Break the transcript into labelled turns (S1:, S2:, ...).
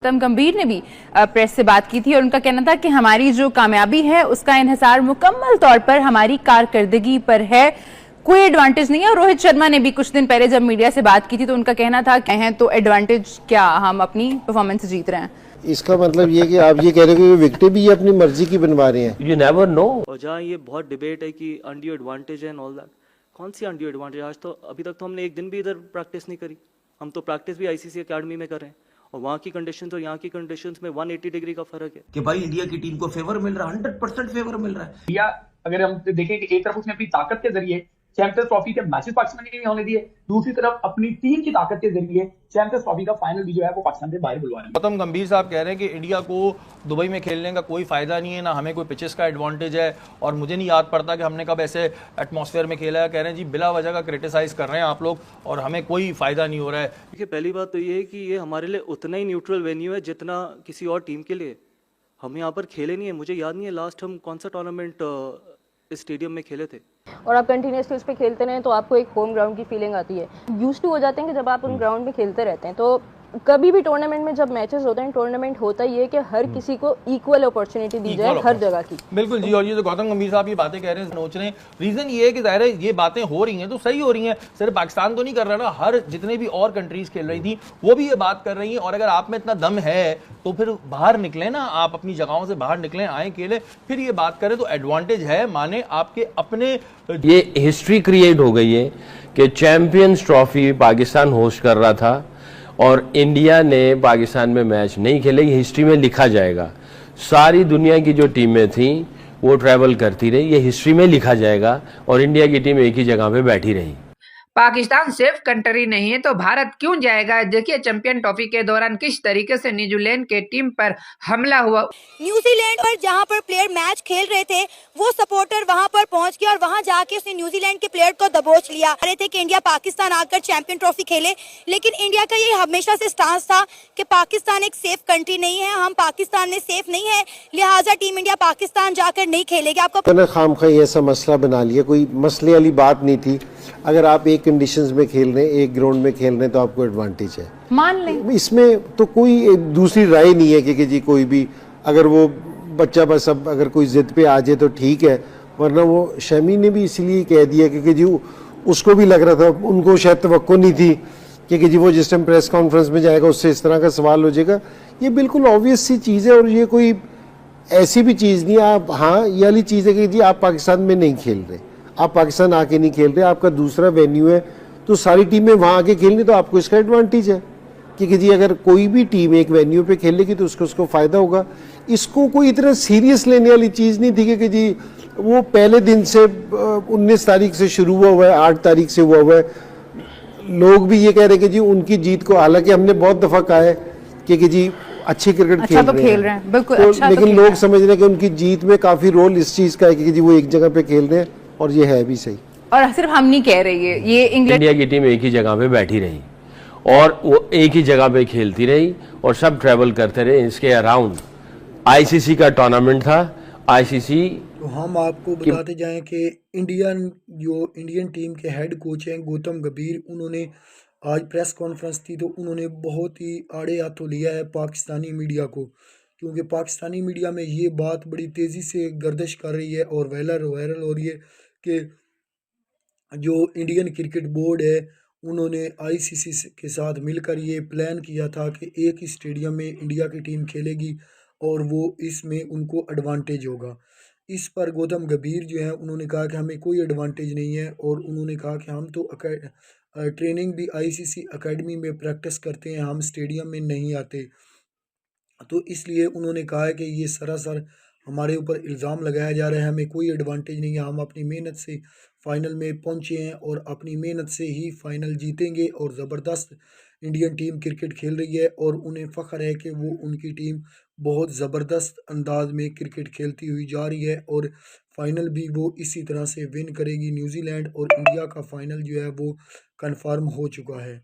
S1: गौतम गंभीर ने भी प्रेस से बात की थी और उनका कहना था कि हमारी जो कामयाबी है उसका इन्हिसार मुकम्मल तौर पर हमारी कारकर्दगी पर है, कोई एडवांटेज नहीं है। और रोहित शर्मा ने भी कुछ दिन पहले जब मीडिया से बात की थी तो उनका कहना था कि हैं तो एडवांटेज क्या, हम अपनी परफॉर्मेंस से जीत रहे हैं।
S2: इसका मतलब ये कि आप ये कह रहे हो कि विकेटें भी अपनी मर्जी की बनवा रहे हैं।
S3: You never know.
S4: और जहाँ ये बहुत डिबेट है कि अनड्यू एडवांटेज है एंड ऑल दैट, कौन सी अनड्यू एडवांटेज? आज तो अभी तक तो हमने एक दिन भी इधर प्रैक्टिस नहीं करी। हम तो प्रैक्टिस भी आईसीसी एकेडमी में कर रहे हैं और वहाँ की कंडीशन और यहाँ की कंडीशंस में 180 डिग्री का फर्क है
S3: कि भाई इंडिया की टीम को फेवर मिल रहा है, 100% फेवर मिल रहा है।
S5: इंडिया अगर हम देखें कि एक तरफ उसने अपनी ताकत के जरिए चैंपियंस ट्रॉफी के मैचेस पाकिस्तान ने नहीं होने दिए, दूसरी तरफ अपनी टीम की ताकत के जरिए चैंपियंस ट्रॉफी का फाइनल भी जो है वो पाकिस्तान से बाहर बुलवा रहे हैं।
S6: गौतम गंभीर साहब कह रहे हैं कि इंडिया को दुबई में खेलने का कोई फायदा नहीं है, ना हमें कोई पिचेस का एडवांटेज है और मुझे नहीं याद पड़ता कि हमने कब ऐसे एटमॉस्फेयर में खेला है। कह रहे हैं जी बिला वजह का क्रिटिसाइज कर रहे हैं आप लोग और हमें कोई फायदा नहीं हो रहा है।
S4: देखिए, पहली बात तो ये है कि ये हमारे लिए उतना ही न्यूट्रल वेन्यू है जितना किसी और टीम के लिए। हम यहाँ पर खेले नहीं है, मुझे याद नहीं है लास्ट हम कौन सा टूर्नामेंट इस स्टेडियम में खेले थे।
S7: और आप कंटिन्यूसली उस पर खेलते रहें तो आपको एक होम ग्राउंड की फीलिंग आती है। यूज्ड टू हो जाते हैं कि जब आप उन ग्राउंड में खेलते रहते हैं तो कभी भी टूर्नामेंट में जब मैचेस होते हैं, टूर्नामेंट होता ही है कि हर किसी को इक्वल अपॉर्चुनिटी दी जाए हर जगह की।
S6: बिल्कुल जी। और ये जो गौतम गंभीर साहब ये बातें कह रहे हैं, सोच रहे हैं, रीजन ये है कि जाहिर है ये बातें हो रही हैं तो सही हो रही हैं। सिर्फ पाकिस्तान तो नहीं कर रहा ना, हर जितने भी और कंट्रीज खेल रही थी वो भी ये बात कर रही हैं। और अगर आप में इतना दम है तो फिर बाहर निकले ना, आप अपनी जगहों से बाहर निकलें, आए खेलें, फिर ये बात करें तो एडवांटेज है माने आपके अपने।
S3: ये हिस्ट्री क्रिएट हो गई है कि चैंपियंस ट्रॉफी पाकिस्तान होस्ट कर रहा था और इंडिया ने पाकिस्तान में मैच नहीं खेले। हिस्ट्री में लिखा जाएगा। सारी दुनिया की जो टीमें थी वो ट्रैवल करती रही, ये हिस्ट्री में लिखा जाएगा और इंडिया की टीम एक ही जगह पे बैठी रही।
S8: पाकिस्तान सेफ कंट्री नहीं है तो भारत क्यों जाएगा? देखिए चैंपियन ट्रॉफी के दौरान किस तरीके से न्यूजीलैंड के टीम पर हमला हुआ।
S9: न्यूजीलैंड पर जहां पर प्लेयर मैच खेल रहे थे वो सपोर्टर वहां पर पहुंच गया और वहां जाके उसने न्यूजीलैंड के प्लेयर को दबोच लिया। कह रहे थे कि इंडिया पाकिस्तान आकर चैंपियन ट्रॉफी खेले, लेकिन इंडिया का ये हमेशा से स्टांस था कि पाकिस्तान एक सेफ कंट्री नहीं है, हम पाकिस्तान में सेफ नहीं है, लिहाजा टीम इंडिया पाकिस्तान जाकर नहीं खेलेगी। आपको
S2: खामखा ऐसा मसला बना लिया, कोई मसले वाली बात नहीं थी। अगर आप एक कंडीशंस में खेल रहे हैं, एक ग्राउंड में खेल रहे हैं तो आपको एडवांटेज है, मान लें। इसमें तो कोई दूसरी राय नहीं है कि जी कोई भी अगर वो बच्चा बस अब अगर कोई जिद पे आ जाए तो ठीक है, वरना वो शमी ने भी इसीलिए कह दिया क्योंकि जी उसको भी लग रहा था, उनको शायद तवक्को नहीं थी कि जी वो जिस टाइम प्रेस कॉन्फ्रेंस में जाएगा उससे इस तरह का सवाल हो जाएगा। ये बिल्कुल ऑब्वियस सी चीज़ है और ये कोई ऐसी भी चीज़ नहीं है। आप हाँ ये वाली चीज़ है कि जी आप पाकिस्तान में नहीं खेल रहे, आप पाकिस्तान आके नहीं खेल रहे, आपका दूसरा वेन्यू है तो सारी टीमें वहाँ आके खेलनी, तो आपको इसका एडवांटेज है कि जी अगर कोई भी टीम एक वेन्यू पे खेलेगी तो उसको फ़ायदा होगा। इसको कोई इतना सीरियस लेने वाली चीज़ नहीं थी कि जी वो पहले दिन से 19 तारीख से शुरू हुआ है, 8 तारीख से हुआ है। लोग भी ये कह रहे हैं कि जी उनकी जीत को, हालांकि हमने बहुत दफ़ा कहा है कि जी अच्छी क्रिकेट खेल रहे हैं
S1: बिल्कुल,
S2: तो,
S1: अच्छा
S2: लेकिन लोग समझ रहे हैं कि उनकी जीत में काफ़ी रोल इस चीज़ का है कि जी वो एक जगह पे खेल रहे हैं और ये है भी सही।
S1: और सिर्फ हम नहीं कह रहे, ये
S3: इंडिया की टीम एक ही जगह पे बैठी रही और वो एक ही जगह पे खेलती रही और सब ट्रैवल करते रहे। इसके अराउंड आईसीसी का टूर्नामेंट था। आईसीसी
S10: तो हम आपको बताते जाएं कि इंडियन टीम के हेड कोच हैं गौतम गंभीर, उन्होंने आज प्रेस कॉन्फ्रेंस थी तो उन्होंने बहुत ही आड़े हाथों लिया है पाकिस्तानी मीडिया को, क्योंकि पाकिस्तानी मीडिया में ये बात बड़ी तेज़ी से गर्दिश कर रही है और वायरल हो रही है कि जो इंडियन क्रिकेट बोर्ड है उन्होंने आईसीसी के साथ मिलकर ये प्लान किया था कि एक ही स्टेडियम में इंडिया की टीम खेलेगी और वो इसमें उनको एडवांटेज होगा। इस पर गौतम गंभीर जो है उन्होंने कहा कि हमें कोई एडवांटेज नहीं है और उन्होंने कहा कि हम तो ट्रेनिंग भी आईसीसी एकेडमी में प्रैक्टिस करते हैं, हम स्टेडियम में नहीं आते। तो इसलिए उन्होंने कहा है कि ये सरासर हमारे ऊपर इल्ज़ाम लगाया जा रहा है, हमें कोई एडवांटेज नहीं है, हम अपनी मेहनत से फाइनल में पहुंचे हैं और अपनी मेहनत से ही फाइनल जीतेंगे। और ज़बरदस्त इंडियन टीम क्रिकेट खेल रही है और उन्हें फ़ख्र है कि वो उनकी टीम बहुत ज़बरदस्त अंदाज में क्रिकेट खेलती हुई जा रही है और फाइनल भी वो इसी तरह से विन करेगी न्यूजीलैंड, और इंडिया का फाइनल जो है वो कन्फर्म हो चुका है।